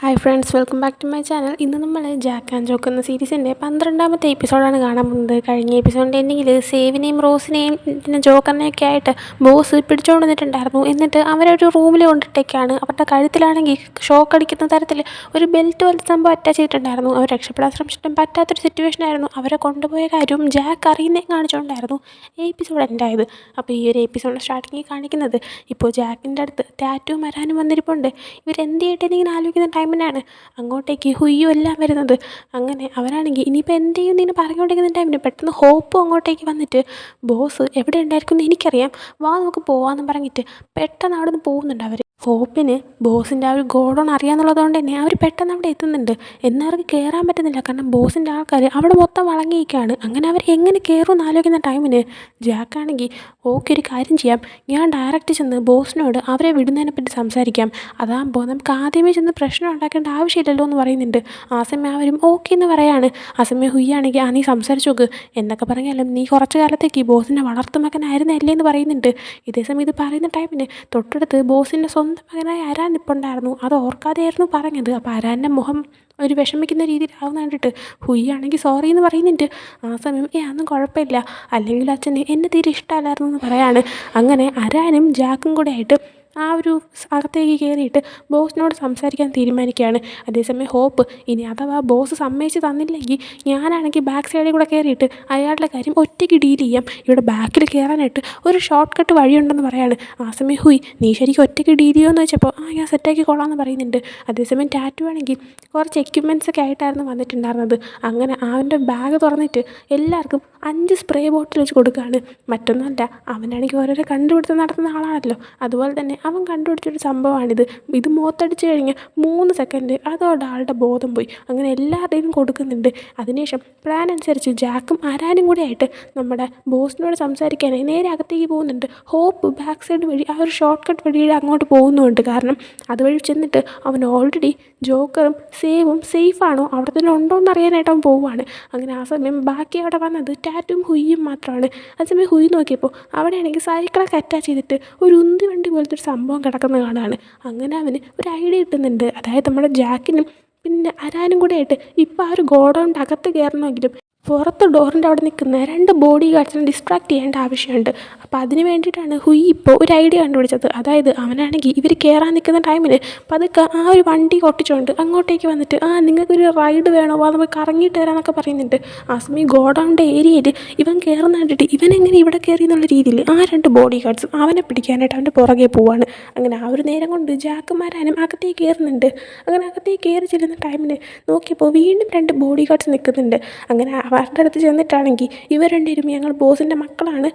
Hi friends, welcome back to my channel. ഇന്ന് നമ്മൾ Jack and joke എന്ന സീരീസിൻ്റെ 12ാമത്തെ എപ്പിസോഡാണ് കാണാൻ പോകുന്നത്. കഴിഞ്ഞ എപ്പിസോഡിൻ്റെ എൻഡിങ്ങിൽ സേവിനെയും റോസിനെയും പിന്നെ ജോക്കറിനെയൊക്കെ ആയിട്ട് ബോസ് പിടിച്ചുകൊണ്ട് വന്നിട്ടുണ്ടായിരുന്നു. എന്നിട്ട് അവരൊരു റൂമിൽ കൊണ്ടിട്ടേക്കാണ്. അവരുടെ കഴുത്തിലാണെങ്കിൽ ഷോക്ക് അടിക്കുന്ന തരത്തിൽ ഒരു ബെൽറ്റ് പോലത്തെ സംഭവം അറ്റാച്ച് ചെയ്തിട്ടുണ്ടായിരുന്നു. അവർ രക്ഷപ്പെടാൻ ശ്രമിച്ചിട്ടും പറ്റാത്തൊരു സിറ്റുവേഷനായിരുന്നു. അവരെ കൊണ്ടുപോയ കാര്യവും ജാക്ക് അറിയുന്നേ കാണിച്ചുകൊണ്ടായിരുന്നു ഈ എപ്പിസോഡ് ഉണ്ടായത്. അപ്പോൾ ഈ ഒരു എപ്പിസോഡ് സ്റ്റാർട്ടിങ്ങിൽ കാണിക്കുന്നത് ഇപ്പോൾ ജാക്കിൻ്റെ അടുത്ത് ടാറ്റുവും വരാനും വന്നിരിപ്പുണ്ട്. ഇവരെന്ത് ചെയ്യട്ടെ ഇങ്ങനെ ആലോചിക്കുന്ന ടൈമിനാണ് അങ്ങോട്ടേക്ക് ഹുയ്യും എല്ലാം വരുന്നത്. അങ്ങനെ അവരാണെങ്കിൽ ഇനിയിപ്പോൾ എന്ത് ചെയ്യും ഇങ്ങനെ പറഞ്ഞുകൊണ്ടിരിക്കുന്ന ടൈമിന് പെട്ടെന്ന് ഹോപ്പും അങ്ങോട്ടേക്ക് വന്നിട്ട്, ബോസ് എവിടെ ഉണ്ടായിരിക്കും എന്ന് എനിക്കറിയാം, വാ നമുക്ക് പോവാമെന്ന് പറഞ്ഞിട്ട് പെട്ടെന്ന് അവിടെ നിന്ന് പോകുന്നുണ്ട് അവർ. ഹോപ്പിന് ബോസിൻ്റെ ആ ഒരു ഗോഡൗൺ അറിയാമെന്നുള്ളത് കൊണ്ട് തന്നെ അവർ പെട്ടെന്ന് അവിടെ എത്തുന്നുണ്ട്. എന്നാൽ അവർക്ക് കയറാൻ പറ്റുന്നില്ല, കാരണം ബോസിൻ്റെ ആൾക്കാർ അവിടെ മൊത്തം വളങ്ങിയിരിക്കുകയാണ്. അങ്ങനെ അവർ എങ്ങനെ കയറുമെന്ന് ആലോചിക്കുന്ന ടൈമിന് ജാക്കാണെങ്കിൽ ഓക്കെ, ഒരു കാര്യം ചെയ്യാം, ഞാൻ ഡയറക്റ്റ് ചെന്ന് ബോസിനോട് അവരെ വിടുന്നതിനെ പറ്റി സംസാരിക്കാം, അതാകുമ്പോൾ നമുക്ക് ആദ്യമേ ചെന്ന് പ്രശ്നം ഉണ്ടാക്കേണ്ട ആവശ്യമില്ലല്ലോ എന്ന് പറയുന്നുണ്ട്. ആ സമയം അവരും ഓക്കെ എന്ന് പറയാണ്. ആ സമയം ഹുയ്യാണെങ്കിൽ നീ സംസാരിച്ച് നോക്ക്, എന്നൊക്കെ പറഞ്ഞാലും നീ കുറച്ച് കാലത്തേക്ക് ബോസിൻ്റെ വളർത്തുമകനായിരുന്നല്ലേ എന്ന് പറയുന്നുണ്ട്. ഇതേസമയം ഇത് പറയുന്ന ടൈമിന് തൊട്ടടുത്ത് ബോസിൻ്റെ സ്വന്തം മകനായ അരാൻ നിൽപ്പുണ്ടായിരുന്നു. അത് ഓർക്കാതെയായിരുന്നു പറഞ്ഞത്. അപ്പോൾ അരാൻ്റെ മുഖം ഒരു വിഷമിക്കുന്ന രീതിയിലാവുന്ന കണ്ടിട്ട് ഹുയ്യാണെങ്കിൽ സോറി എന്ന് പറയുന്നുണ്ട്. ആ സമയം അതൊന്നും കുഴപ്പമില്ല, അല്ലെങ്കിൽ അച്ഛന് എന്നെ തീരെ ഇഷ്ടമല്ലായിരുന്നു എന്ന് പറയാണ്. അങ്ങനെ അരാനും ജാക്കും കൂടെ ആയിട്ട് ആ ഒരു അകത്തേക്ക് കയറിയിട്ട് ബോസിനോട് സംസാരിക്കാൻ തീരുമാനിക്കുകയാണ്. അതേസമയം ഹോപ്പ് ഇനി അഥവാ ബോസ് സമ്മതിച്ച് തന്നില്ലെങ്കിൽ ഞാനാണെങ്കിൽ ബാക്ക് സൈഡിൽ കൂടെ കയറിയിട്ട് അയാളുടെ കാര്യം ഒറ്റയ്ക്ക് ഡീൽ ചെയ്യാം, ഇവിടെ ബാക്കിൽ കയറാനായിട്ട് ഒരു ഷോർട്ട് കട്ട് വഴിയുണ്ടെന്ന് പറയാണ്. ആ സമയം ഹുയ് നീ ശരിക്കും ഒറ്റയ്ക്ക് ഡീൽ ചെയ്യുമെന്ന് വെച്ചപ്പോൾ ഞാൻ സെറ്റാക്കി കൊള്ളാമെന്ന് പറയുന്നുണ്ട്. അതേസമയം ടാറ്റു ആണെങ്കിൽ കുറച്ച് എക്യുപ്മെൻറ്റ്സൊക്കെ ആയിട്ടായിരുന്നു വന്നിട്ടുണ്ടായിരുന്നത്. അങ്ങനെ അവൻ്റെ ബാഗ് തുറന്നിട്ട് എല്ലാവർക്കും 5 സ്പ്രേ ബോട്ടിൽ വെച്ച് കൊടുക്കുകയാണ്. മറ്റൊന്നല്ല, അവനാണെങ്കിൽ ഓരോരോ കണ്ടുപിടുത്തം നടത്തുന്ന ആളാണല്ലോ, അതുപോലെ തന്നെ അവൻ കണ്ടുപിടിച്ചൊരു സംഭവമാണിത്. ഇത് മുഖത്തടിച്ച് കഴിഞ്ഞ് 3 സെക്കൻഡ് അതോടെ ആളുടെ ബോധം പോയി. അങ്ങനെ എല്ലാവരുടെയും കൊടുക്കുന്നുണ്ട്. അതിനുശേഷം പ്ലാൻ അനുസരിച്ച് ജാക്കും അരാനും കൂടെ ആയിട്ട് നമ്മുടെ ബോസിനോട് സംസാരിക്കാനായി നേരെ അകത്തേക്ക് പോകുന്നുണ്ട്. ഹോപ്പ് ബാക്ക് സൈഡ് വഴി ആ ഒരു ഷോർട്ട് കട്ട് വഴിയുടെ അങ്ങോട്ട് പോകുന്നുണ്ട്. കാരണം അതുവഴി ചെന്നിട്ട് അവൻ ഓൾറെഡി ജോക്കറും സേവും സേഫാണോ അവിടെ തന്നെ ഉണ്ടോ എന്ന് അറിയാനായിട്ട് അവൻ പോവുകയാണ്. അങ്ങനെ ആ സമയം ബാക്കി അവിടെ വന്നത് ടാറ്റും ഹുയ്യും മാത്രമാണ്. അതേസമയം ഹുയ് നോക്കിയപ്പോൾ അവിടെയാണെങ്കിൽ സൈക്കിളൊക്കെ അറ്റാച്ച് ചെയ്തിട്ട് ഒരു ഉന്തി വണ്ടി പോലത്തെ ഒരു സംഭവം കിടക്കുന്ന കാണാണ്. അങ്ങനെ അവന് ഒരു ഐഡിയ കിട്ടുന്നുണ്ട്. അതായത് നമ്മുടെ ജാക്കിനും പിന്നെ അരാനും കൂടെ ആയിട്ട് ഇപ്പോൾ ആ ഒരു ഗോഡൗണിൻ്റെ അകത്ത് കയറണമെങ്കിലും പുറത്ത് ഡോറിൻ്റെ അവിടെ നിൽക്കുന്ന 2 ബോഡി ഗാർഡ്സിനെ ഡിസ്ട്രാക്ട് ചെയ്യേണ്ട ആവശ്യമുണ്ട്. അപ്പോൾ അതിന് വേണ്ടിയിട്ടാണ് ഹുയ് ഇപ്പോൾ ഒരു ഐഡിയ കണ്ടുപിടിച്ചത്. അതായത് അവനാണെങ്കിൽ ഇവർ കയറാൻ നിൽക്കുന്ന ടൈമിൽ പതുക്കെ ആ ഒരു വണ്ടി കൊട്ടിച്ചുകൊണ്ട് അങ്ങോട്ടേക്ക് വന്നിട്ട് നിങ്ങൾക്കൊരു റൈഡ് വേണോ, നമുക്ക് കറങ്ങിയിട്ട് തരാമെന്നൊക്കെ പറയുന്നുണ്ട്. ആ സമയം ഗോഡൗണിൻ്റെ ഏരിയയിൽ ഇവൻ കയറുന്ന കണ്ടിട്ട് ഇവനെങ്ങനെ ഇവിടെ കയറി എന്നുള്ള രീതിയിൽ ആ 2 ബോഡി ഗാർഡ്സും അവനെ പിടിക്കാനായിട്ട് അവൻ്റെ പുറകെ പോവാണ്. അങ്ങനെ ആ ഒരു നേരം കൊണ്ട് ജാക്കുമാരാനും അകത്തേക്ക് കയറുന്നുണ്ട്. അങ്ങനെ അകത്തേക്ക് കയറി ചെല്ലുന്ന ടൈമിൽ നോക്കിയപ്പോൾ വീണ്ടും 2 ബോഡി ഗാർഡ്സ് നിൽക്കുന്നുണ്ട്. അങ്ങനെ അവരുടെ അടുത്ത് ചെന്നിട്ടാണെങ്കിൽ ഇവർ രണ്ടുപേരും ഞങ്ങൾ ബോസിൻ്റെ മക്കളാണ്,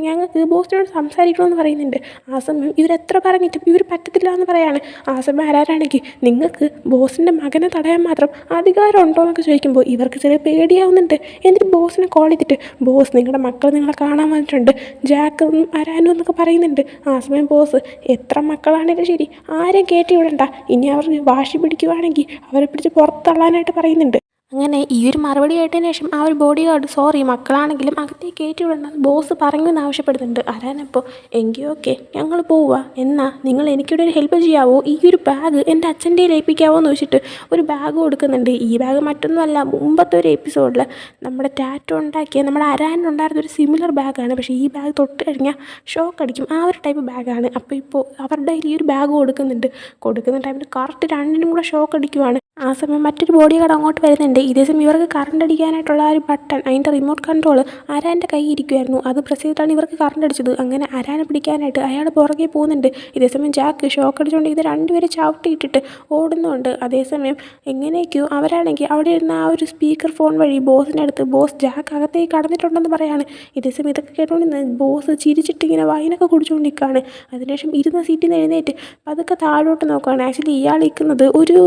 ഞങ്ങൾക്ക് ബോസിനോട് സംസാരിക്കണമെന്ന് പറയുന്നുണ്ട്. ആ സമയം ഇവരെത്ര പറഞ്ഞിട്ടും ഇവർ പറ്റത്തില്ല എന്ന് പറയാണ്. ആ സമയം ആരാണെങ്കിൽ നിങ്ങൾക്ക് ബോസിൻ്റെ മകനെ തടയാൻ മാത്രം അധികാരം ഉണ്ടോ എന്നൊക്കെ ചോദിക്കുമ്പോൾ ഇവർക്ക് ചെറിയ പേടിയാവുന്നുണ്ട്. എന്നിട്ട് ബോസിനെ കോൾ ചെയ്തിട്ട് ബോസ് നിങ്ങളുടെ മക്കൾ നിങ്ങളെ കാണാൻ വന്നിട്ടുണ്ട്, ജാക്കും അരാനും എന്നൊക്കെ പറയുന്നുണ്ട്. ആ സമയം ബോസ് എത്ര മക്കളാണെങ്കിലും ശരി ആരെയും കയറ്റി വിടണ്ട, ഇനി അവർ വാശി പിടിക്കുവാണെങ്കിൽ അവരെ പിടിച്ച് പുറത്തള്ളാനായിട്ട് പറയുന്നുണ്ട്. അങ്ങനെ ഈ ഒരു മറുപടി കേട്ടതിന് ശേഷം ആ ഒരു ബോഡി ഗാർഡ് സോറി മക്കളാണെങ്കിലും അകത്തേക്ക് കയറ്റി വിടണം ബോസ് പറഞ്ഞു എന്ന് ആവശ്യപ്പെടുന്നുണ്ട്. അരാനപ്പോൾ എങ്കിൽ ഓക്കെ ഞങ്ങൾ പോവുക, എന്നാൽ നിങ്ങൾ എനിക്കിവിടെ ഒരു ഹെൽപ്പ് ചെയ്യാവോ, ഈ ഒരു ബാഗ് എൻ്റെ അച്ഛൻ്റെ ഏൽപ്പിക്കാവോ എന്ന് വെച്ചിട്ട് ഒരു ബാഗ് കൊടുക്കുന്നുണ്ട്. ഈ ബാഗ് മറ്റൊന്നുമല്ല, മുമ്പത്തെ ഒരു എപ്പിസോഡിൽ നമ്മുടെ ടാറ്റോ ഉണ്ടാക്കിയ നമ്മുടെ അരാനുണ്ടായിരുന്ന ഒരു സിമിലർ ബാഗാണ്. പക്ഷേ ഈ ബാഗ് തൊട്ട് കഴിഞ്ഞാൽ ഷോക്ക് അടിക്കും, ആ ഒരു ടൈപ്പ് ബാഗാണ്. അപ്പോൾ ഇപ്പോൾ അവരുടെ ഈ ഒരു ബാഗ് കൊടുക്കുന്ന ടൈമിൽ കറക്റ്റ് 2നും കൂടെ ഷോക്ക് അടിക്കുവാണ്. ആ സമയം മറ്റൊരു ബോഡി ഗാർഡ് അങ്ങോട്ട് വരുന്നുണ്ട്. ഇതേസമയം ഇവർക്ക് കറണ്ട് അടിക്കാനായിട്ടുള്ള ആ ഒരു ബട്ടൺ, അതിൻ്റെ റിമോട്ട് കൺട്രോൾ അരാൻ്റെ കയ്യിൽ ഇരിക്കുമായിരുന്നു. അത് പ്രസ് ചെയ്തിട്ടാണ് ഇവർക്ക് കറണ്ട് അടിച്ചത്. അങ്ങനെ അരാനെ പിടിക്കാനായിട്ട് അയാൾ പുറകെ പോകുന്നുണ്ട്. ഇതേസമയം ജാക്ക് ഷോക്ക് അടിച്ചുകൊണ്ട് ഇത് 2 പേരെ ചവിട്ടിയിട്ടിട്ട് ഓടുന്നുണ്ട്. അതേസമയം എങ്ങനെയൊക്കെയോ അവരാണെങ്കിൽ അവിടെ ഇരുന്ന ആ ഒരു സ്പീക്കർ ഫോൺ വഴി ബോസിൻ്റെ അടുത്ത് ബോസ് ജാക്ക് അകത്തേക്ക് കടന്നിട്ടുണ്ടെന്ന് പറയാണ്. ഇതേസമയം ഇതൊക്കെ കേട്ടുകൊണ്ടിരുന്ന് ബോസ് ചിരിച്ചിട്ടിങ്ങനെ വൈനൊക്കെ കുടിച്ചുകൊണ്ടിരിക്കുകയാണ്. അതിനുശേഷം ഇരുന്ന സീറ്റിൽ നിന്ന് എഴുന്നേറ്റ് പതുക്കെ താഴോട്ട് നോക്കുകയാണ്. ആക്ച്വലി ഇയാൾ നിൽക്കുന്നത് ഒരു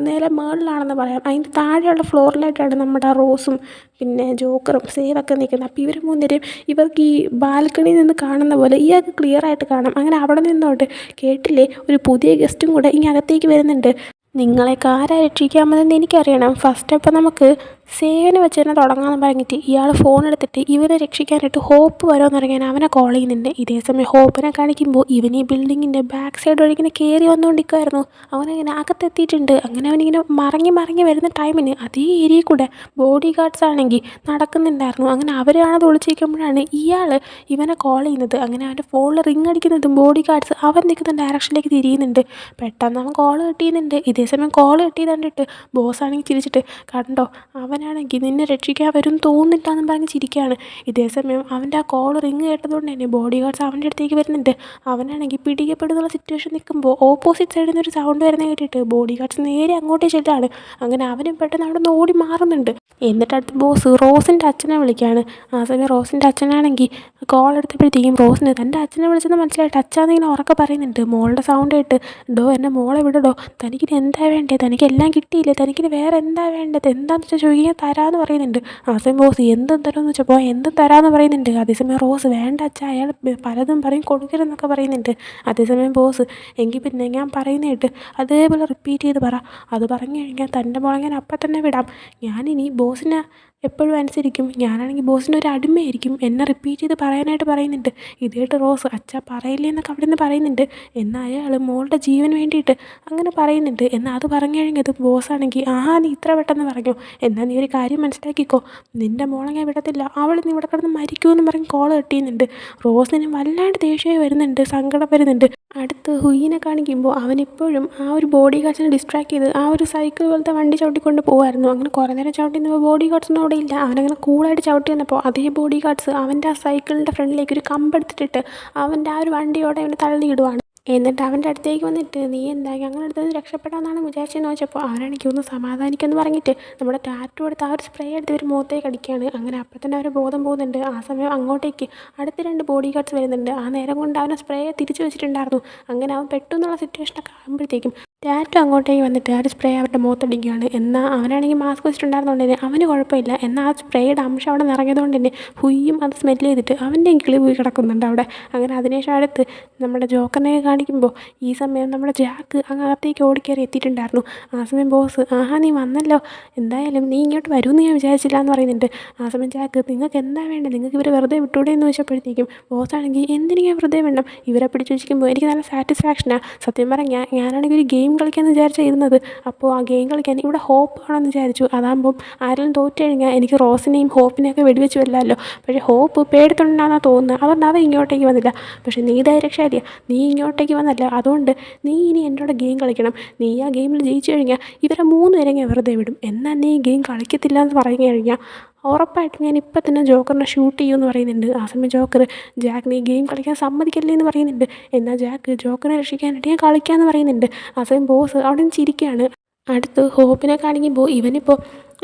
നില മുകളിലാണെന്ന് പറയാം. അതിൻ്റെ താഴെയുള്ള ഫ്ലോറിലായിട്ടാണ് നമ്മുടെ റോസും പിന്നെ ജോക്കറും സേവൊക്കെ നിൽക്കുന്നത്. അപ്പോൾ ഇവർ 3 പേരും ഇവർക്ക് ഈ ബാൽക്കണിയിൽ നിന്ന് കാണുന്ന പോലെ ഇയാൾക്ക് ക്ലിയർ ആയിട്ട് കാണാം. അങ്ങനെ അവിടെ നിന്നോട്ട് കേട്ടില്ലേ ഒരു പുതിയ ഗസ്റ്റും കൂടെ ഇനി അകത്തേക്ക് വരുന്നുണ്ട്. നിങ്ങളെയൊക്കെ ആരാ രക്ഷിക്കാമെന്ന് എനിക്കറിയണം. ഫസ്റ്റ് അപ്പം നമുക്ക് സേവനെ വെച്ച് തന്നെ തുടങ്ങാമെന്ന് പറഞ്ഞിട്ട് ഇയാൾ ഫോൺ എടുത്തിട്ട് ഇവനെ രക്ഷിക്കാനായിട്ട് ഹോപ്പ് വരുമെന്ന് പറയാൻ അവനെ കോൾ ചെയ്യുന്നുണ്ട്. ഇതേ സമയം ഹോപ്പിനെ കാണിക്കുമ്പോൾ ഇവൻ ഈ ബിൽഡിങ്ങിൻ്റെ ബാക്ക് സൈഡ് വഴി ഇങ്ങനെ കയറി വന്നുകൊണ്ടിരിക്കുമായിരുന്നു. അവനങ്ങനെ അകത്തെത്തിയിട്ടുണ്ട്. അങ്ങനെ അവനിങ്ങനെ മറങ്ങി വരുന്ന ടൈമിന് അതേ ഏരിയയിൽ കൂടെ ബോഡി ഗാർഡ്സ് ആണെങ്കിൽ നടക്കുന്നുണ്ടായിരുന്നു. അങ്ങനെ അവരാണത് ഒളിച്ചിരിക്കുമ്പോഴാണ് ഇയാൾ ഇവനെ കോൾ ചെയ്യുന്നത്. അങ്ങനെ അവൻ്റെ ഫോണിൽ റിങ് അടിക്കുന്നതും ബോഡി ഗാർഡ്സ് അവൻ നിൽക്കുന്ന ഡയറക്ഷനിലേക്ക് തിരിയുന്നുണ്ട്. പെട്ടെന്ന് അവൻ കോൾ കിട്ടിയുന്നുണ്ട്. ഇതേ സമയം കോൾ കിട്ടിയത് കണ്ടിട്ട് ബോസ് ആണെങ്കിൽ ചിരിച്ചിട്ട്, കണ്ടോ അവനാണെങ്കിൽ നിന്നെ രക്ഷിക്കാൻ വരും തോന്നില്ല എന്നും പറഞ്ഞ് ചിരിക്കുകയാണ്. ഇതേ സമയം അവൻ്റെ ആ കോൾ റിങ് കേട്ടതുകൊണ്ട് തന്നെ ബോഡി ഗാർഡ്സ് അവൻ്റെ അടുത്തേക്ക് വരുന്നുണ്ട്. അവനാണെങ്കിൽ പിടിക്കപ്പെടുന്നുള്ള സിറ്റുവേഷൻ നിൽക്കുമ്പോൾ ഓപ്പോസിറ്റ് സൈഡിൽ നിന്ന് ഒരു സൗണ്ട് വരുന്ന കേട്ടിട്ട് ബോഡി ഗാർഡ്സ് നേരെ അങ്ങോട്ടേ ചെല്ലാണ്. അങ്ങനെ അവനും പെട്ടെന്ന് അവിടെ നിന്ന് ഓടി മാറുന്നുണ്ട്. എന്നിട്ട് അടുത്ത് ബോസ് റോസിൻ്റെ അച്ഛനെ വിളിക്കുകയാണ്. ആ സമയം റോസിൻ്റെ അച്ഛനാണെങ്കിൽ കോൾ എടുത്തപ്പോഴത്തേക്കും റോസിന് തൻ്റെ അച്ഛനെ വിളിച്ചെന്ന് മനസ്സിലായിട്ട് അച്ഛാന്നിങ്ങനെ ഉറക്കെ പറയുന്നുണ്ട്. മോളുടെ സൗണ്ട് കേട്ട്, ഡോ എൻ്റെ മോളെ വിടടോ, തനിക്കിനി എന്താ വേണ്ടത്, തനിക്ക് എല്ലാം കിട്ടിയില്ലേ, തനിക്കിനി വേറെ എന്താ വേണ്ടത്, എന്താണെന്ന് വെച്ചാൽ ചോദിക്കാൻ തരാമെന്ന് പറയുന്നുണ്ട്. ആ സമയം ബോസ് എന്തും തരുമെന്ന് വെച്ചപ്പോൾ എന്തും തരാമെന്ന് പറയുന്നുണ്ട്. അതേസമയം റോസ് വേണ്ട അച്ഛാ, അയാൾ പലതും പറയും കൊടുക്കരുതെന്നൊക്കെ പറയുന്നുണ്ട്. അതേസമയം ബോസ് എങ്കിൽ പിന്നെ ഞാൻ പറയുന്നതായിട്ട് അതേപോലെ റിപ്പീറ്റ് ചെയ്ത് പറ, അത് പറഞ്ഞു കഴിഞ്ഞാൽ തൻ്റെ മോളെ ഞാൻ അപ്പം തന്നെ വിടാം. ഞാനിനി ബോസിനെ എപ്പോഴും അനുസരിക്കും, ഞാനാണെങ്കിൽ ബോസിൻ്റെ ഒരു അടിമയായിരിക്കും, എന്നെ റിപ്പീറ്റ് ചെയ്ത് പറയാനായിട്ട് പറയുന്നുണ്ട്. ഇതായിട്ട് റോസ് അച്ഛാ പറയില്ലേ എന്നൊക്കെ അവിടെ നിന്ന് പറയുന്നുണ്ട്. എന്നാൽ അയാൾ മോളുടെ ജീവന് വേണ്ടിയിട്ട് അങ്ങനെ പറയുന്നുണ്ട്. എന്നാൽ അത് പറഞ്ഞു കഴിഞ്ഞത് ബോസാണെങ്കിൽ, നീ ഇത്ര പെട്ടെന്ന് പറഞ്ഞു, എന്നാൽ നീ ഒരു കാര്യം മനസ്സിലാക്കിക്കോ, നിൻ്റെ മോളെ ഞാൻ വിടത്തില്ല, അവൾ നീ ഇവിടെ കിടന്ന് മരിക്കുമെന്ന് പറഞ്ഞ് കോൾ കെട്ടിയുന്നുണ്ട്. റോസിന് വല്ലാണ്ട് ദേഷ്യമായി വരുന്നുണ്ട്, സങ്കടം വരുന്നുണ്ട്. അടുത്ത് ഹുയിനെ കാണിക്കുമ്പോൾ അവനിപ്പോഴും ആ ഒരു ബോഡി ഗാർഡ്സിനെ ഡിസ്ട്രാക്ട് ചെയ്ത് ആ ഒരു സൈക്കിൾ പോലത്തെ വണ്ടി ചവിട്ടിക്കൊണ്ട് പോകുമായിരുന്നു. അങ്ങനെ കുറേ നേരം ചവിട്ടി നിന്നപ്പോൾ ബോഡി ഗാർഡ്സൊന്നും അവിടെ ഇല്ല. അവനങ്ങനെ കൂളായിട്ട് ചവിട്ടി വന്നപ്പോൾ അതേ ബോഡി ഗാർഡ്സ് അവൻ്റെ ആ സൈക്കിളിൻ്റെ ഫ്രണ്ടിലേക്ക് ഒരു കമ്പെടുത്തിട്ടിട്ട് അവൻ്റെ ആ ഒരു വണ്ടിയോടെ അവനെ തള്ളിയിടുവാണ്. എന്നിട്ട് അവൻ്റെ അടുത്തേക്ക് വന്നിട്ട്, നീ എന്താ ഞങ്ങളുടെ അടുത്ത് നിന്ന് രക്ഷപ്പെടാമെന്നാണ് വിചാരിച്ചതെന്ന് ചോദിച്ചപ്പോൾ അവനാണെങ്കിൽ ഒന്ന് സമാധാനിക്കുമെന്ന് പറഞ്ഞിട്ട് നമ്മുടെ ടാറ്റു എടുത്ത് ആ ഒരു സ്പ്രേ എടുത്ത് ഒരു മുഖത്തേക്ക് അടിക്കുകയാണ്. അങ്ങനെ അപ്പം തന്നെ അവർ ബോധം പോകുന്നുണ്ട്. ആ സമയം അങ്ങോട്ടേക്ക് അടുത്ത 2 ബോഡി ഗാർഡ്സ് വരുന്നുണ്ട്. ആ നേരം കൊണ്ട് അവനെ സ്പ്രേ തിരിച്ചു വെച്ചിട്ടുണ്ടായിരുന്നു. അങ്ങനെ അവൻ പെട്ടെന്നുള്ള സിറ്റുവേഷനൊക്കെ ആകുമ്പോഴത്തേക്കും ടാറ്റു അങ്ങോട്ടേക്ക് വന്നിട്ട് ആ ഒരു സ്പ്രേ അവരുടെ മുഖത്തടിക്കുകയാണ്. എന്നാൽ അവനാണെങ്കിൽ മാസ്ക് വെച്ചിട്ടുണ്ടായിരുന്നുകൊണ്ട് തന്നെ അവന് കുഴപ്പമില്ല. എന്നാൽ ആ സ്പ്രേയുടെ അംശം അവിടെ നിറഞ്ഞതുകൊണ്ട് തന്നെ ഹുയ്യും അത് സ്മെല്ല് ചെയ്തിട്ട് അവൻ്റെയും കിളി പോയി കിടക്കുന്നുണ്ട് അവിടെ. അങ്ങനെ അതിനുശേഷം അടുത്ത് നമ്മുടെ ജോക്കറിനെ കാണിക്കുമ്പോൾ ഈ സമയം നമ്മുടെ ജാക്ക് അകത്തേക്ക് ഓടിക്കയറി എത്തിയിട്ടുണ്ടായിരുന്നു. ആ സമയം ബോസ്, നീ വന്നല്ലോ, എന്തായാലും നീ ഇങ്ങോട്ട് വരുമെന്ന് ഞാൻ വിചാരിച്ചില്ല എന്ന് പറയുന്നുണ്ട്. ആ സമയം ജാക്ക്, നിങ്ങൾക്ക് എന്താ വേണ്ടത്, നിങ്ങൾക്ക് ഇവരെ വെറുതെ വിട്ടൂടെ എന്ന് ചോദിച്ചപ്പോഴത്തേക്കും ബോസാണെങ്കിൽ, എന്തിനു ഞാൻ വെറുതെ വേണം, ഇവരെ പിടിച്ച് വെച്ചിരിക്കുമ്പോൾ എനിക്ക് നല്ല സാറ്റിസ്ഫാക്ഷനാണ്. സത്യം പറഞ്ഞാൽ ഞാനാണെങ്കിൽ ഒരു ഗെയിം കളിക്കാമെന്ന് വിചാരിച്ചിരുന്നത്. അപ്പോൾ ആ ഗെയിം കളിക്കാൻ ഇവിടെ ഹോപ്പ് ആണെന്ന് വിചാരിച്ചു. അതാകുമ്പം ആരെങ്കിലും തോറ്റു കഴിഞ്ഞാൽ എനിക്ക് റോസിനെയും ഹോപ്പിനെയൊക്കെ വെടിവെച്ച് വരില്ലല്ലോ. പക്ഷേ ഹോപ്പ് പേടിത്തൊണ്ടാണെന്നാണ് തോന്നുന്നത്, അതുകൊണ്ട് അവൻ ഇങ്ങോട്ടേക്ക് വന്നില്ല. പക്ഷേ നീ ധൈര്യശാലിയാ, നീ ഇങ്ങോട്ടേക്ക് വന്നല്ല, അതുകൊണ്ട് നീ ഇനി എന്നോട് ഗെയിം കളിക്കണം. നീ ആ ഗെയിമിൽ ജയിച്ചു കഴിഞ്ഞാൽ ഇവരെ 3 പേരെ ഞാൻ വെറുതെ വിടും. എന്നാൽ നീ ഗെയിം കളിക്കത്തില്ല എന്ന് പറഞ്ഞു കഴിഞ്ഞാൽ ഉറപ്പായിട്ടും ഞാൻ ഇപ്പം തന്നെ ജോക്കറിനെ ഷൂട്ട് ചെയ്യുമെന്ന് പറയുന്നുണ്ട്. ആ സമയം ജോക്കർ, ജാക്ക് നീ ഗെയിം കളിക്കാൻ സമ്മതിക്കല്ലേ എന്ന് പറയുന്നുണ്ട്. എന്നാൽ ജാക്ക് ജോക്കറിനെ രക്ഷിക്കാനായിട്ട് ഞാൻ കളിക്കാമെന്ന് പറയുന്നുണ്ട്. ആ സമയം ബോസ് അവിടെ നിന്ന് ചിരിക്കുകയാണ്. അടുത്ത് ഹോപ്പിനെ കാണിക്കുമ്പോൾ ഇവനിപ്പോൾ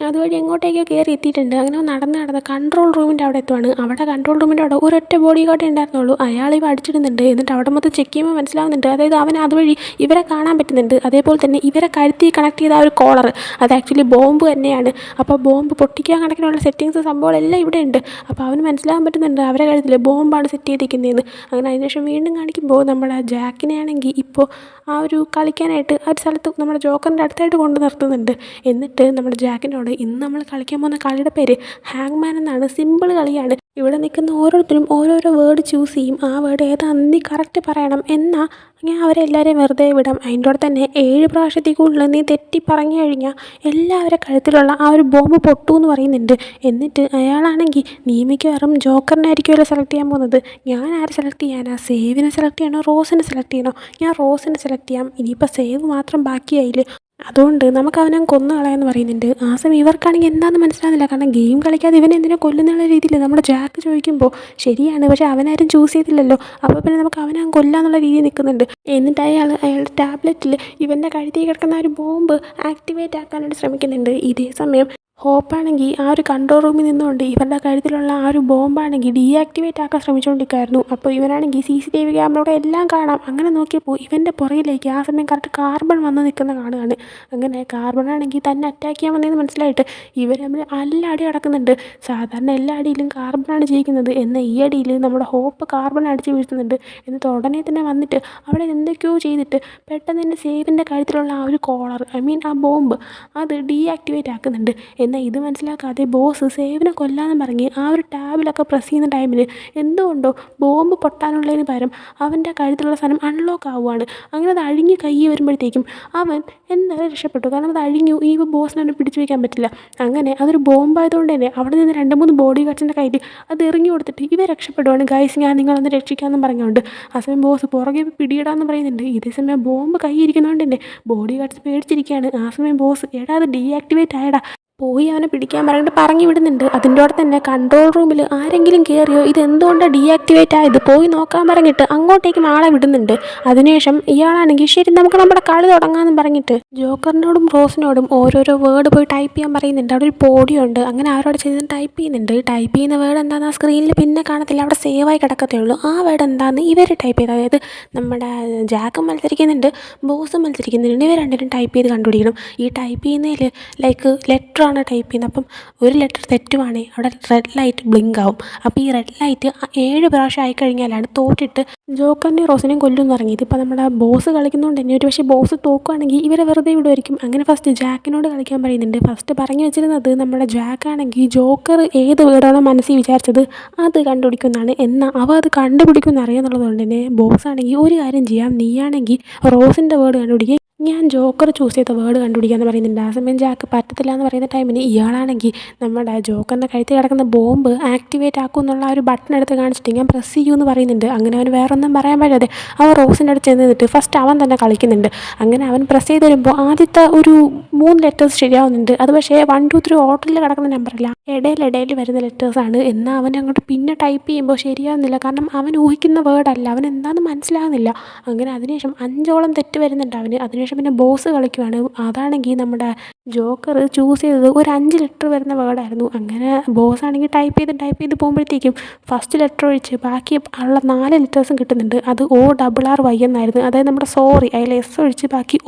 അതുവഴി എങ്ങോട്ടേക്കോ കയറി എത്തിയിട്ടുണ്ട്. അങ്ങനെ നടന്ന് കൺട്രോൾ റൂമിൻ്റെ അവിടെ എത്തുവാണ്. അവിടെ കൺട്രോൾ റൂമിൻ്റെ അവിടെ ഒരൊറ്റ ബോഡി ഗാർഡേ ഉണ്ടായിരുന്നുള്ളൂ. അയാൾ ഇവ അടിച്ചിടുന്നുണ്ട്. എന്നിട്ട് അവിടെ മൊത്തം ചെക്ക് ചെയ്യുമ്പോൾ മനസ്സിലാവുന്നുണ്ട്, അതായത് അവൻ അതുവഴി ഇവരെ കാണാൻ പറ്റുന്നുണ്ട്. അതേപോലെ തന്നെ ഇവരെ കഴുത്തി കണക്ട് ചെയ്ത ആ ഒരു കോളർ അത് ആക്ച്വലി ബോംബ് തന്നെയാണ്. അപ്പോൾ ബോംബ് പൊട്ടിക്കാൻ കണക്കിനുള്ള സെറ്റിങ്സ് സംഭവങ്ങളെല്ലാം ഇവിടെ ഉണ്ട്. അപ്പോൾ അവന് മനസ്സിലാകാൻ പറ്റുന്നുണ്ട് അവരെ കഴുത്തിൽ ബോംബാണ് സെറ്റ് ചെയ്തിരിക്കുന്നതെന്ന്. അങ്ങനെ അതിനുശേഷം വീണ്ടും കാണിക്കുമ്പോൾ നമ്മുടെ ജാക്കിനെ ആണെങ്കിൽ ഇപ്പോൾ ആ ഒരു കളിക്കാനായിട്ട് ആ ഒരു സ്ഥലത്ത് നമ്മുടെ ജോക്കറിൻ്റെ അടുത്തായിട്ട് കൊണ്ട് നിർത്തുന്നുണ്ട്. എന്നിട്ട് നമ്മുടെ ജാക്കിനോട്, ഇന്ന് നമ്മൾ കളിക്കാൻ പോകുന്ന കളിയുടെ പേര് ഹാങ്മാൻ എന്നാണ്, സിമ്പിൾ കളിയാണ്. ഇവിടെ നിൽക്കുന്ന ഓരോരുത്തരും ഓരോരോ വേർഡ് ചൂസ് ചെയ്യും. ആ വേർഡ് ഏതാണെന്ന് നീ കറക്റ്റ് പറയണം. എന്നാൽ ഞാൻ അവരെല്ലാവരെയും വെറുതെ വിടാം. അതിൻ്റെ കൂടെ തന്നെ 7 പ്രാവശ്യത്തിൽ കൂടുതൽ നീ തെറ്റി പറഞ്ഞു കഴിഞ്ഞാൽ എല്ലാവരുടെ കഴുത്തിലുള്ള ആ ഒരു ബോംബ് പൊട്ടുമെന്ന് പറയുന്നുണ്ട്. എന്നിട്ട് അയാളാണെങ്കിൽ നിയമിക്കാറും ജോക്കറിനെ ആയിരിക്കുമല്ലോ സെലക്ട് ചെയ്യാൻ പോകുന്നത്. ഞാൻ ആരെ സെലക്ട് ചെയ്യാനാ, സേവിനെ സെലക്ട് ചെയ്യണോ റോസിനെ സെലക്ട് ചെയ്യണോ? ഞാൻ റോസിനെ സെലക്ട് ചെയ്യാം. ഇനിയിപ്പോൾ സേവ് മാത്രം ബാക്കിയായില്ലേ, അതുകൊണ്ട് നമുക്ക് അവനെ കൊന്നു കളയാമെന്ന് പറയുന്നുണ്ട്. ആ സമയം ഇവർക്കാണെങ്കിൽ എന്താണെന്ന് മനസ്സിലാകുന്നില്ല. കാരണം ഗെയിം കളിക്കാതെ ഇവനെ എന്തിനാ കൊല്ലുന്നുള്ള രീതിയിൽ നമ്മുടെ ജാക്ക് ചോദിക്കുമ്പോൾ ശരിയാണ്, പക്ഷേ അവനാരും ചൂസ് ചെയ്തില്ലല്ലോ. അപ്പോൾ പിന്നെ നമുക്ക് അവനെ കൊല്ലാന്നുള്ള രീതിയിൽ നിൽക്കുന്നുണ്ട്. എന്നിട്ട് അയാളുടെ ടാബ്ലറ്റിൽ ഇവൻ്റെ കഴുത്തിൽ കിടക്കുന്ന ഒരു ബോംബ് ആക്ടിവേറ്റ് ആക്കാനായിട്ട് ശ്രമിക്കുന്നുണ്ട്. ഇതേ സമയം ഹോപ്പാണെങ്കിൽ ആ ഒരു കൺട്രോൾ റൂമിൽ നിന്നുകൊണ്ട് ഇവരുടെ കഴുത്തിലുള്ള ആ ഒരു ബോംബാണെങ്കിൽ ഡീആക്ടിവേറ്റ് ആക്കാൻ ശ്രമിച്ചുകൊണ്ടിരിക്കുകയായിരുന്നു. അപ്പോൾ ഇവനാണെങ്കിൽ CCTV ക്യാമറയുടെ എല്ലാം കാണാം. അങ്ങനെ നോക്കിയപ്പോൾ ഇവൻ്റെ പുറകിലേക്ക് ആ സമയം കറക്റ്റ് കാർബൺ വന്ന് നിൽക്കുന്ന കാണുകയാണ്. അങ്ങനെ കാർബണാണെങ്കിൽ തന്നെ അറ്റാക്ക് ചെയ്യാൻ വന്നതെന്ന് മനസ്സിലായിട്ട് ഇവർ തമ്മിൽ നല്ല അടി നടക്കുന്നുണ്ട്. സാധാരണ എല്ലാ അടിയിലും കാർബണാണ് ജയിക്കുന്നത്. എന്നാൽ ഈ അടിയിൽ നമ്മുടെ ഹോപ്പ് കാർബൺ അടിച്ച് വീഴ്ത്തുന്നുണ്ട്. എന്നിട്ട് ഉടനെ തന്നെ വന്നിട്ട് അവിടെ എന്തൊക്കെയോ ചെയ്തിട്ട് പെട്ടെന്ന് തന്നെ സേവിൻ്റെ കഴുത്തിലുള്ള ആ ഒരു കോളർ ആ ബോംബ് അത് ഡീആക്ടിവേറ്റ് ആക്കുന്നുണ്ട്. എന്നാൽ ഇത് മനസ്സിലാക്കാതെ ബോസ് സേവിനെ കൊല്ലാമെന്ന് പറഞ്ഞ് ആ ഒരു ടാബിലൊക്കെ പ്രസ് ചെയ്യുന്ന ടൈമിൽ എന്തുകൊണ്ടോ ബോംബ് പൊട്ടാനുള്ളതിന് പകരം അവൻ്റെ കഴുത്തിലുള്ള സാധനം അൺലോക്ക് ആവുകയാണ്. അങ്ങനെ അത് അഴിഞ്ഞ് കൈ വരുമ്പോഴത്തേക്കും അവൻ എന്തായാലും രക്ഷപ്പെട്ടു. കാരണം അത് അഴിഞ്ഞു, ഈ ബോസിനെ അവനെ പിടിച്ചു വയ്ക്കാൻ പറ്റില്ല. അങ്ങനെ അതൊരു ബോംബായതുകൊണ്ട് തന്നെ അവിടെ നിന്ന് 2-3 ബോഡി ഗാർഡ്സിൻ്റെ കയ്യിൽ അത് എറിഞ്ഞു കൊടുത്തിട്ട് ഇവ രക്ഷപ്പെടുവാണ്. ഗൈസ്, ഞാൻ നിങ്ങളൊന്ന് രക്ഷിക്കാമെന്നും പറഞ്ഞുകൊണ്ട് ആ സമയം ബോസ് പുറകെ പിടിയിടാമെന്ന് പറയുന്നുണ്ട്. ഇതേ സമയം ബോംബ് കൈ ഇരിക്കുന്നതുകൊണ്ട് തന്നെ ബോഡി ഗാർഡ്സ് പേടിച്ചിരിക്കുകയാണ്. ആ സമയം ബോസ് എടാ അത് ഡീആക്ടിവേറ്റ് ആയടാ, പോയി അവനെ പിടിക്കാൻ പറഞ്ഞിട്ട് പറഞ്ഞു വിടുന്നുണ്ട്. അതിൻ്റെ കൂടെ തന്നെ കൺട്രോൾ റൂമിൽ ആരെങ്കിലും കയറിയോ, ഇതെന്തുകൊണ്ടാണ് ഡീആക്ടിവേറ്റ് ആയത്, പോയി നോക്കാൻ പറഞ്ഞിട്ട് അങ്ങോട്ടേക്കും ആളെ വിടുന്നുണ്ട്. അതിനുശേഷം ഇയാളാണെങ്കിൽ ശരി നമുക്ക് നമ്മുടെ കളി തുടങ്ങാമെന്ന് പറഞ്ഞിട്ട് ജോക്കറിനോടും റോസിനോടും ഓരോരോ വേർഡ് പോയി ടൈപ്പ് ചെയ്യാൻ പറയുന്നുണ്ട്. അവിടെ ഒരു പോഡിയുണ്ട്. അങ്ങനെ ആരോട് ചെയ്ത് ടൈപ്പ് ചെയ്യുന്നുണ്ട്. ടൈപ്പ് ചെയ്യുന്ന വേർഡ് എന്താണെന്ന് ആ സ്ക്രീനിൽ പിന്നെ കാണത്തില്ല, അവിടെ സേവായി കിടക്കത്തേ ഉള്ളൂ. ആ വേർഡ് എന്താണെന്ന് ഇവർ ടൈപ്പ് ചെയ്ത്, അതായത് നമ്മുടെ ജാക്കും മത്സരിക്കുന്നുണ്ട്, ബോസും മത്സരിക്കുന്നുണ്ട്. ഇവർ രണ്ടിനും ടൈപ്പ് ചെയ്ത് കണ്ടുപിടിക്കണം. ഈ ടൈപ്പ് ചെയ്യുന്നതിൽ ലൈക്ക് ലെറ്റർ ടൈപ്പ് ചെയ്യുന്നത്. അപ്പം ഒരു ലെറ്റർ തെറ്റുവാണെങ്കിൽ അവിടെ റെഡ് ലൈറ്റ് ബ്ലിങ്ക് ആവും. അപ്പോൾ ഈ റെഡ് ലൈറ്റ് 7 പ്രാവശ്യം ആയിക്കഴിഞ്ഞാലാണ് തോറ്റിട്ട് ജോക്കറിനെയും റോസിനെയും കൊല്ലുമെന്ന് ഇറങ്ങിയത്. ഇപ്പോൾ നമ്മുടെ ബോസ് കളിക്കുന്നതുകൊണ്ട് തന്നെ ഒരു പക്ഷേ ബോസ് തോക്കുകയാണെങ്കിൽ ഇവരെ വെറുതെ വിടുമായിരിക്കും. അങ്ങനെ ഫസ്റ്റ് ജാക്കിനോട് കളിക്കാൻ പറയുന്നുണ്ട്. ഫസ്റ്റ് പറഞ്ഞു വെച്ചിരുന്നത് നമ്മുടെ ജാക്കാണെങ്കിൽ ജോക്കർ ഏത് വീടാണോ മനസ്സിൽ വിചാരിച്ചത് അത് കണ്ടുപിടിക്കുമെന്നാണ്. എന്നാൽ അവ അത് കണ്ടുപിടിക്കുമെന്ന് അറിയാമെന്നുള്ളതുകൊണ്ട് തന്നെ ബോസ് ആണെങ്കിൽ ഒരു കാര്യം ചെയ്യാം, നീയാണെങ്കിൽ റോസിൻ്റെ വേർഡ് കണ്ടുപിടിക്കുക, ഞാൻ ജോക്കർ ചൂസ് ചെയ്ത വേർഡ് കണ്ടുപിടിക്കാമെന്ന് പറയുന്നുണ്ട്. ആ സമയം ജാക്ക് പറ്റത്തില്ല എന്ന് പറയുന്ന ടൈമിന് ഇയാളാണെങ്കിൽ നമ്മുടെ ജോക്കറിൻ്റെ കഴുത്തിൽ കിടക്കുന്ന ബോംബ് ആക്ടിവേറ്റ് ആക്കും എന്നുള്ള ആ ഒരു ബട്ടൺ എടുത്ത് കാണിച്ചിട്ട് ഞാൻ പ്രസ് ചെയ്യുമെന്ന് പറയുന്നുണ്ട്. അങ്ങനെ അവൻ വേറെ ഒന്നും പറയാൻ പറ്റാതെ അവൻ റോസിൻ്റെ അടുത്ത് ചെന്ന് നിന്നിട്ട് ഫസ്റ്റ് അവൻ തന്നെ കളിക്കുന്നുണ്ട്. അങ്ങനെ അവൻ പ്രസ് ചെയ്ത് വരുമ്പോൾ ആദ്യത്തെ ഒരു 3 ലെറ്റേഴ്സ് ശരിയാവുന്നുണ്ട്. അത് പക്ഷേ 1 2 3 ഓർഡറിൽ കിടക്കുന്ന നമ്പറല്ല, ഇടയിൽ വരുന്ന ലെറ്റേഴ്സാണ്. എന്നാൽ അവൻ അങ്ങോട്ട് പിന്നെ ടൈപ്പ് ചെയ്യുമ്പോൾ ശരിയാവുന്നില്ല. കാരണം അവൻ ഊഹിക്കുന്ന വേർഡല്ല, അവൻ എന്താണെന്ന് മനസ്സിലാകുന്നില്ല. അങ്ങനെ അതിനുശേഷം 5ഓളം തെറ്റ് വരുന്നുണ്ട് അവന്. അതിനുശേഷം പിന്നെ ബോസ് കളിക്കുവാണ്. അതാണെങ്കിൽ നമ്മുടെ ജോക്കർ ചൂസ് ചെയ്തത് ഒരു 5 ലെറ്റർ വരുന്ന വേർഡായിരുന്നു. അങ്ങനെ ബോസ് ആണെങ്കിൽ ടൈപ്പ് ചെയ്ത് പോകുമ്പോഴത്തേക്കും ഫസ്റ്റ് ലെറ്റർ ഒഴിച്ച് ബാക്കി ഉള്ള 4 ലെറ്റേഴ്സും കിട്ടുന്നുണ്ട്. അത് ORRY എന്നായിരുന്നു. അതായത് നമ്മുടെ സോറി അതിൽ S ഒഴിച്ച് ബാക്കി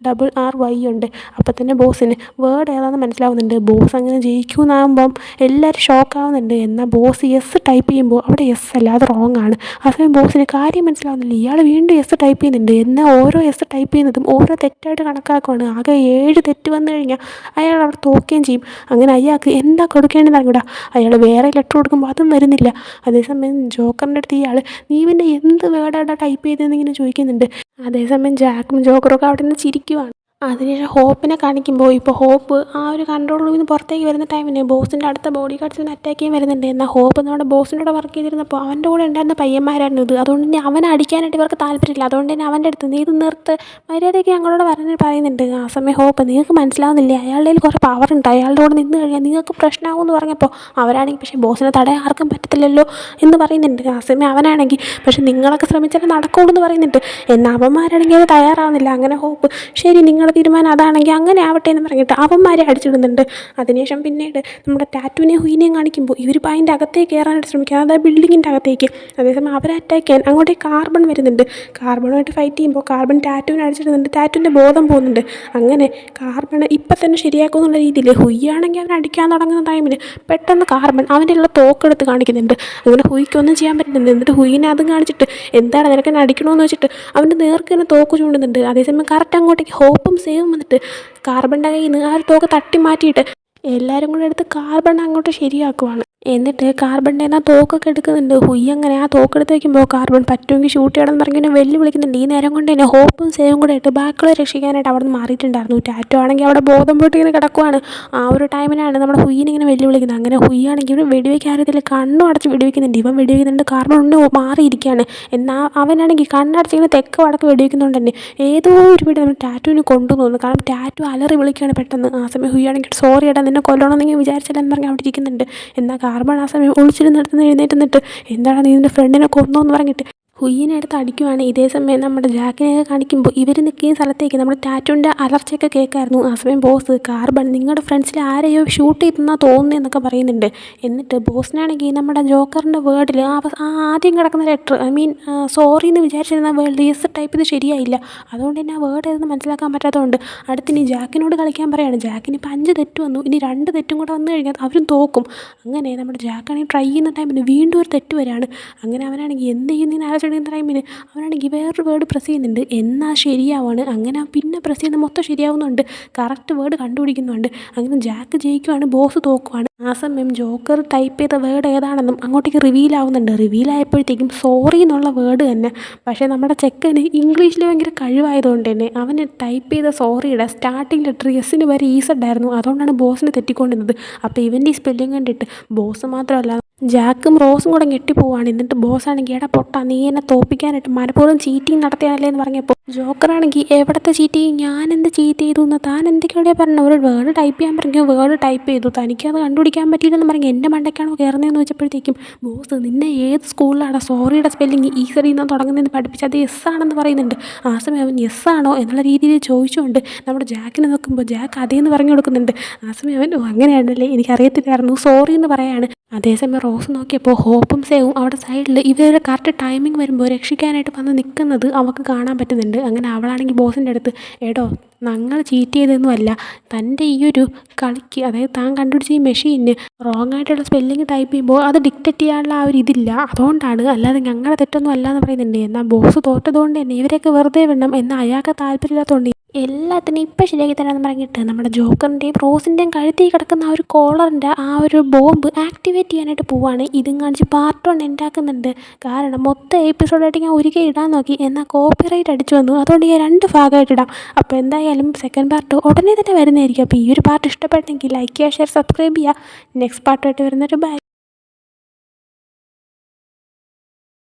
ORRY ഉണ്ട്. അപ്പം തന്നെ ബോസിന് വേർഡ് ഏതാണെന്ന് മനസ്സിലാവുന്നുണ്ട്. ബോസ് അങ്ങനെ ജയിക്കുമെന്നാകുമ്പം എല്ലാവരും ഷോക്കാവുന്നുണ്ട്. എന്നാൽ ബോസ് എസ് ടൈപ്പ് ചെയ്യുമ്പോൾ അവിടെ എസ് അല്ല, അത് റോങ് ആണ്. ആ സമയം ബോസിന് കാര്യം മനസ്സിലാവുന്നില്ല. ഇയാൾ വീണ്ടും എസ് ടൈപ്പ് ചെയ്യുന്നുണ്ട്. എന്നാൽ ഓരോ എസ് ടൈപ്പ് ചെയ്യുന്നതും ഓരോ തെറ്റായിട്ട് കണക്കാക്കുകയാണ്. ആകെ 7 തെറ്റ് വന്നു കഴിഞ്ഞാൽ അയാൾ അവിടെ തോക്കുകയും ചെയ്യും. അങ്ങനെ അയാൾക്ക് എന്താ കൊടുക്കേണ്ടതെന്ന് അറിഞ്ഞൂടാ. അയാൾ വേറെ ലെറ്റർ കൊടുക്കുമ്പോൾ അതും വരുന്നില്ല. അതേസമയം ജോക്കറിൻ്റെ അടുത്ത് ഇയാൾ നീ പിന്നെ എന്ത് വേർഡാണ് ടൈപ്പ് ചെയ്തതെന്നിങ്ങനെ ചോദിക്കുന്നുണ്ട്. അതേസമയം ജാക്കും ജോക്കറൊക്കെ അവിടെ നിന്ന് ചിരിക്കുവാണ്. അതിനുശേഷം ഹോപ്പിനെ കാണിക്കുമ്പോൾ ഇപ്പോൾ ഹോപ്പ് ആ ഒരു കൺട്രോൾ റൂമിൽ നിന്ന് പുറത്തേക്ക് വരുന്ന ടൈമിന് ബോസിൻ്റെ അടുത്ത ബോഡി ഗാർഡ്സിനെ അറ്റാക്ക് ചെയ്യാൻ വരുന്നുണ്ട്. എന്നാൽ ഹോപ്പ് നമ്മുടെ ബോസിൻ്റെ കൂടെ വർക്ക് ചെയ്തിരുന്നപ്പോൾ അവൻ്റെ കൂടെ ഉണ്ടായിരുന്ന പയ്യന്മാരായിരുന്നു ഇത്. അതുകൊണ്ട് തന്നെ അവനെ അടിക്കാനായിട്ട് ഇവർക്ക് താല്പര്യമില്ല. അതുകൊണ്ട് തന്നെ അവൻ്റെ അടുത്ത് നീ ഇത് നിർത്ത്, മര്യാദയ്ക്ക് ഞങ്ങളോട് പറഞ്ഞ് പറയുന്നുണ്ട്. ആ സമയം ഹോപ്പ് നിങ്ങൾക്ക് മനസ്സിലാവുന്നില്ലേ, അയാളുടെ കയ്യിൽ കുറേ പവറുണ്ട്, അയാളുടെ കൂടെ നിന്ന് കഴിഞ്ഞാൽ നിങ്ങൾക്ക് പ്രശ്നമാകുമെന്ന് പറഞ്ഞപ്പോൾ അവരാണെങ്കിൽ പക്ഷേ ബോസിനെ തടയാൻ ആർക്കും പറ്റത്തില്ലല്ലോ എന്ന് പറയുന്നുണ്ട്. ആ സമയം അവനാണെങ്കിൽ പക്ഷേ നിങ്ങളൊക്കെ ശ്രമിച്ചാൽ നടക്കുള്ളൂ എന്ന് പറയുന്നുണ്ട്. എന്നാൽ അവന്മാരാണെങ്കിൽ അത് തയ്യാറാവുന്നില്ല. അങ്ങനെ ഹോപ്പ് ശരി നിങ്ങളുടെ തീരുമാനം അതാണെങ്കിൽ അങ്ങനെ ആവട്ടെ എന്ന് പറഞ്ഞിട്ട് അവന്മാരെ അടിച്ചിടുന്നുണ്ട്. അതിനുശേഷം പിന്നീട് നമ്മുടെ ടാറ്റുവിനെയും ഹുയിനെയും കാണിക്കുമ്പോൾ ഇവർ ഇപ്പോൾ അതിൻ്റെ അകത്തേക്ക് കയറാനായിട്ട് ശ്രമിക്കുക, അതായത് ബിൽഡിങ്ങിൻ്റെ അകത്തേക്ക്. അതേസമയം അവരെ അറ്റാക്ക് ചെയ്യാൻ അങ്ങോട്ടേക്ക് കാർബൺ വരുന്നുണ്ട്. കാർബണുമായിട്ട് ഫൈറ്റ് ചെയ്യുമ്പോൾ കാർബൺ ടാറ്റുവിനെ അടിച്ചിടുന്നുണ്ട്. ടാറ്റുവിൻ്റെ ബോധം പോകുന്നുണ്ട്. അങ്ങനെ കാർബൺ ഇപ്പം തന്നെ ശരിയാക്കും എന്നുള്ള രീതിയിൽ ഹുയ്യാണെങ്കിൽ അവൻ അടിക്കാൻ തുടങ്ങുന്ന ടൈമിൽ പെട്ടെന്ന് കാർബൺ അവൻ്റെ ഉള്ള തോക്കെടുത്ത് കാണിക്കുന്നുണ്ട്. അങ്ങനെ ഹുയ്ക്കൊന്നും ചെയ്യാൻ പറ്റുന്നുണ്ട്. എന്നിട്ട് ഹുയിനെ അതും കാണിച്ചിട്ട് എന്താണ് നിനക്ക് എന്നെ അടിക്കണമെന്ന് വെച്ചിട്ട് അവൻ്റെ നേർക്ക് തന്നെ തോക്ക് ചൂണ്ടുന്നുണ്ട്. അതേസമയം കറക്റ്റ് അങ്ങോട്ടേക്ക് ഹോപ്പും സേവും വന്നിട്ട് കാർബണിൻ്റെ കയ്യിൽ നിന്ന് ആ ഒരു തോക്ക് തട്ടി മാറ്റിയിട്ട് എല്ലാവരും കൂടെ എടുത്ത് കാർബൺ അങ്ങോട്ട് ശരിയാക്കുവാണ്. എന്നിട്ട് കാർബണിൻ്റെ ആ തോക്കൊക്കെ എടുക്കുന്നുണ്ട്. ഹുയ് അങ്ങനെ ആ തോക്കെടുത്ത് വയ്ക്കുമ്പോൾ കാർബൺ പറ്റുമെങ്കിൽ ഷൂട്ട് ചെയ്യണമെന്ന് പറഞ്ഞ് വെല്ലു വിളിക്കുന്നുണ്ട്. ഈ നേരം കൊണ്ട് തന്നെ ഹോപ്പും സേവും കൂടെ ഇട്ട് ബാക്കിയുള്ള രക്ഷിക്കാനായിട്ട് അവിടെ നിന്ന് മാറിയിട്ടുണ്ടായിരുന്നു. ടാറ്റോ ആണെങ്കിൽ അവിടെ ബോധം പോയിട്ട് ഇങ്ങനെ കിടക്കുവാണ്. ആ ഒരു ടൈമിനാണ് നമ്മുടെ ഹുയിനെ ഇങ്ങനെ വെല്ലു വിളിക്കുന്നത്. അങ്ങനെ ഹുയ് ആണെങ്കിൽ ഇവിടെ വെടിവെക്കാൻ അറിയത്തില്ല, കണ്ണും അടച്ച് വെടിവെക്കുന്നുണ്ട്. ഇവൻ വെടിവെക്കുന്നുണ്ട്, കാർബൺ ഒന്ന് മാറിയിരിക്കുകയാണ്. എന്നാൽ അവനാണെങ്കിൽ കണ്ണടച്ചിങ്ങനെ തെക്ക് വടക്ക് വെടിവെക്കുന്നതുകൊണ്ട് തന്നെ ഏതോ ഒരു വീട് നമ്മൾ ടാറ്റുവിനെ കൊണ്ടുപോകുന്നു. കാരണം ടാറ്റു അലറി വിളിക്കുകയാണ് പെട്ടെന്ന്. ആ സമയം ഹുയ് ആണെങ്കിൽ സോറി ഏട്ടാ നിന്നെ കൊല്ലണമെന്നെങ്കിൽ വിചാരിച്ചില്ലെന്ന് പറഞ്ഞ് അവിടെ ഇരിക്കുന്നുണ്ട്. എന്നാൽ കാർബൺ ആ സമയം ഒളിച്ചിരുന്നിടത്തുനിന്ന് എഴുന്നേറ്റ് നിന്നിട്ട് എന്താണ് നീ നിൻ്റെ ഫ്രണ്ടിനെ കൊന്നോന്ന് പറഞ്ഞിട്ട് ഹുയിനെ എടുത്ത് അടിക്കുവാണ്. ഇതേ സമയം നമ്മുടെ ജാക്കിനെയൊക്കെ കാണിക്കുമ്പോൾ ഇവർ നിൽക്കുന്ന സ്ഥലത്തേക്ക് നമ്മുടെ ടാറ്റുവിൻ്റെ അലർച്ചയൊക്കെ കേൾക്കായിരുന്നു. ആ സമയം ബോസ് കാർബൺ നിങ്ങളുടെ ഫ്രണ്ട്സിൽ ആരെയോ ഷൂട്ട് ചെയ്തെന്നാണ് തോന്നുന്നതെന്നൊക്കെ പറയുന്നുണ്ട്. എന്നിട്ട് ബോസിനാണെങ്കിൽ നമ്മുടെ ജോക്കറിൻ്റെ വേർഡിൽ ആദ്യം കിടക്കുന്ന ലെറ്റർ സോറി എന്ന് വിചാരിച്ചിരുന്ന വേർഡ് എസ് ടൈപ്പ് ചെയ്ത് ശരിയായില്ല. അതുകൊണ്ട് തന്നെ ആ വേർഡ് ഏതെന്ന് മനസ്സിലാക്കാൻ പറ്റാത്തതുകൊണ്ട് അടുത്തിനി ജാക്കിനോട് കളിക്കാൻ പറയുകയാണ്. ജാക്കിന് ഇപ്പം 5 തെറ്റ് വന്നു. ഇനി 2 തെറ്റും കൂടെ വന്നു കഴിഞ്ഞാൽ അവരും തോക്കും. അങ്ങനെ നമ്മുടെ ജാക്കാണെങ്കിൽ ട്രൈ ചെയ്യുന്ന ടൈമിൽ വീണ്ടും ഒരു തെറ്റ് വരികയാണ്. അങ്ങനെ അവനാണെങ്കിൽ എന്ത് ചെയ്യുന്നതിന് ആലോചിക്കുന്ന ടൈമിൽ അവനാണെങ്കിൽ വേറൊരു വേർഡ് പ്രസ് ചെയ്യുന്നുണ്ട്. എന്നാൽ ശരിയാവാണ്. അങ്ങനെ പിന്നെ പ്രസ് ചെയ്യുന്ന മൊത്തം ശരിയാവുന്നുണ്ട്. Correct word കണ്ടുപിടിക്കുന്നുണ്ട്. അങ്ങനെ ജാക്ക് ജയിക്കുവാണ്, ബോസ് തോക്കുവാണ്. ആ സമയം ജോക്കർ ടൈപ്പ് ചെയ്ത വേർഡ് ഏതാണെന്നും അങ്ങോട്ടേക്ക് റിവീലാവുന്നുണ്ട്. റിവീലായപ്പോഴത്തേക്കും സോറി എന്നുള്ള വേർഡ് തന്നെ. പക്ഷേ നമ്മുടെ ചെക്കന് ഇംഗ്ലീഷിൽ ഭയങ്കര കഴിവായതുകൊണ്ട് തന്നെ അവന് ടൈപ്പ് ചെയ്ത സോറിയുടെ സ്റ്റാർട്ടിങ് ലെറ്റർ എസിന് വരെ ഈസഡായിരുന്നു. അതുകൊണ്ടാണ് ബോസിന് തെറ്റിക്കൊണ്ടിരുന്നത്. അപ്പോൾ ഇവൻ്റെ ഈ സ്പെല്ലിങ് കണ്ടിട്ട് ബോസ് മാത്രമല്ല ജാക്കും റോസും കൂടെ ഞെട്ടിപ്പോവാണ്. എന്നിട്ട് ബോസാണെങ്കിൽ എടാ പൊട്ടാ നീ എന്നെ തോൽപ്പിക്കാനായിട്ട് മനഃപൂർവ്വം ചീറ്റിങ് നടത്തിയാണല്ലേ എന്ന് പറഞ്ഞപ്പോൾ ജോക്കറാണെങ്കിൽ എവിടത്തെ ചീറ്റിങ്, ഞാൻ എന്ത് ചീറ്റ് ചെയ്തു എന്ന് താൻ എന്തൊക്കെയാണ് പറഞ്ഞു. ഒരു വേർഡ് ടൈപ്പ് ചെയ്യാൻ പറഞ്ഞു, വേർഡ് ടൈപ്പ് ചെയ്തു, തനിക്കത് കണ്ടുപിടിക്കാൻ പറ്റിയില്ലെന്ന് പറഞ്ഞ് എൻ്റെ മണ്ടയ്ക്കാണോ കയറുന്നതെന്ന് വെച്ചപ്പോഴത്തേക്കും ബോസ് നിന്നെ ഏത് സ്കൂളിലാണ് സോറിയുടെ സ്പെല്ലിങ് ഈസറിൽ നിന്ന് തുടങ്ങുന്നതെന്ന് പഠിപ്പിച്ച് അത് എസ് ആണെന്ന് പറയുന്നുണ്ട്. ആ സമയം അവൻ എസ് ആണോ എന്നുള്ള രീതിയിൽ ചോദിച്ചുകൊണ്ട് നമ്മുടെ ജാക്കിനെ നോക്കുമ്പോൾ ജാക്ക് അതേന്ന് പറഞ്ഞു കൊടുക്കുന്നുണ്ട്. ആ സമയം അവൻ അങ്ങനെയാണല്ലേ എനിക്കറിയത്തില്ലായിരുന്നു സോറി എന്ന് പറയാണ്. അതേസമയം റോസ് നോക്കിയപ്പോൾ ഹോപ്പും സേവും അവിടെ സൈഡിൽ ഇവരുടെ കറക്റ്റ് ടൈമിംഗ് വരുമ്പോൾ രക്ഷിക്കാനായിട്ട് വന്ന് നിൽക്കുന്നത് അവൾക്ക് കാണാൻ പറ്റുന്നുണ്ട്. അങ്ങനെ അവളാണെങ്കിൽ ബോസിൻ്റെ അടുത്ത് എടോ ഞങ്ങൾ ചീറ്റ് ചെയ്തൊന്നുമല്ല, തൻ്റെ ഈ ഒരു കളിക്ക് അതായത് താൻ കണ്ടുപിടിച്ച ഈ മെഷീന് റോങ് ആയിട്ടുള്ള സ്പെല്ലിങ് ടൈപ്പ് ചെയ്യുമ്പോൾ അത് ഡിക്റ്റേറ്റ് ചെയ്യാനുള്ള ആ ഒരു ഇതില്ല, അതുകൊണ്ടാണ്, അല്ലാതെ ഞങ്ങളുടെ തെറ്റൊന്നും അല്ല എന്ന് പറയുന്നുണ്ട്. എന്നാൽ ബോസ് തോറ്റതുകൊണ്ട് തന്നെ ഇവരെയൊക്കെ വെറുതെ വിടണം എന്നാൽ അയാൾക്ക് താല്പര്യമില്ലാത്തതുകൊണ്ട് എല്ലാത്തിനും ഇപ്പം ശരിയാക്കി തരാമെന്ന് പറഞ്ഞിട്ട് നമ്മുടെ ജോക്കറിൻ്റെയും റോസിൻ്റെയും കഴുത്തിൽ കിടക്കുന്ന ആ ഒരു കോളറിൻ്റെ ആ ഒരു ബോംബ് ആക്ടിവേറ്റ് ചെയ്യാനായിട്ട് പോവാണ്. ഇതും കാണിച്ച് പാർട്ട് 1 ഉണ്ടാക്കുന്നുണ്ട്. കാരണം മൊത്തം എപ്പിസോഡായിട്ട് ഞാൻ ഒരിക്കൽ ഇടാൻ നോക്കി, എന്നാൽ കോപ്പിറൈറ്റ് അടിച്ചു വന്നു. അതുകൊണ്ട് ഞാൻ 2 ഭാഗമായിട്ട് ഇടാം. അപ്പോൾ എന്തായാലും സെക്കൻഡ് പാർട്ട് ഉടനെ തന്നെ വരുന്നതായിരിക്കും. അപ്പോൾ ഈ ഒരു പാർട്ട് ഇഷ്ടപ്പെട്ടെങ്കിൽ ലൈക്ക് ചെയ്യുക, ഷെയർ, സബ്സ്ക്രൈബ് ചെയ്യുക. നെക്സ്റ്റ് പാർട്ടായിട്ട് വരുന്നൊരു ബൈ.